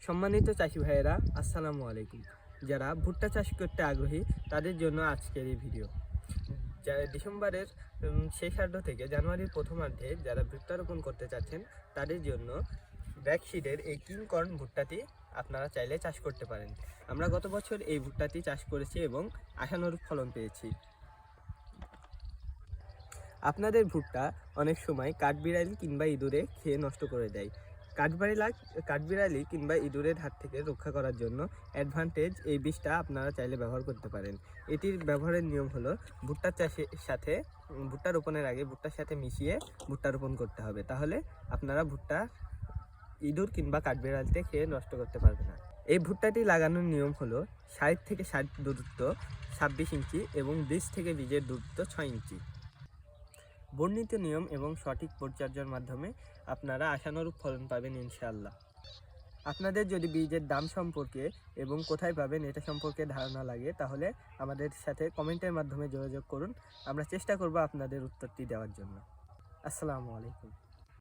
সম্মানিত চাষি ভাইয়েরা, আসসালামু আলাইকুম। যারা ভুট্টা চাষ করতে আগ্রহী তাদের জন্য আজকের এই ভিডিও। যারা ডিসেম্বরের শেষার্ধ থেকে জানুয়ারির প্রথমার্ধে যারা ভুট্টা রোপণ করতে চাচ্ছেন তাদের জন্য ব্র্যাকসিডের এই কিংকর্ন ভুট্টাটি আপনারা চাইলে চাষ করতে পারেন। আমরা গত বছর এই ভুট্টাটি চাষ করেছি এবং আশানুরূপ ফলন পেয়েছি। আপনাদের ভুট্টা অনেক সময় কাঠবিড়ালি কিংবা ইঁদুরে খেয়ে নষ্ট করে দেয়। কাঠবিড়ালি কিংবা ইঁদুরের হাত থেকে রক্ষা করার জন্য অ্যাডভান্টেজ এই বীজটা আপনারা চাইলে ব্যবহার করতে পারেন। এটির ব্যবহারের নিয়ম হলো ভুট্টা চাষের সাথে ভুট্টা রোপণের আগে ভুট্টার সাথে মিশিয়ে ভুট্টা রোপণ করতে হবে, তাহলে আপনারা ভুট্টা ইঁদুর কিংবা কাঠবিড়ালিতে খেয়ে নষ্ট করতে পারবে না। এই ভুট্টাটি লাগানোর নিয়ম হলো 60 থেকে 60 দূরত্ব 26 ইঞ্চি এবং বীজ থেকে বীজের দূরত্ব 6 ইঞ্চি। বর্ণিত নিয়ম এবং সঠিক পরিচর্যার মাধ্যমে আপনারা আশানুরূপ ফলন পাবেন ইনশাআল্লাহ। আপনাদের যদি বীজের দাম সম্পর্কে এবং কোথায় পাবেন এটা সম্পর্কে ধারণা লাগে তাহলে আমাদের সাথে কমেন্টের মাধ্যমে যোগাযোগ করুন। আমরা চেষ্টা করব আপনাদের উত্তরটি দেওয়ার জন্য। আসসালামু আলাইকুম।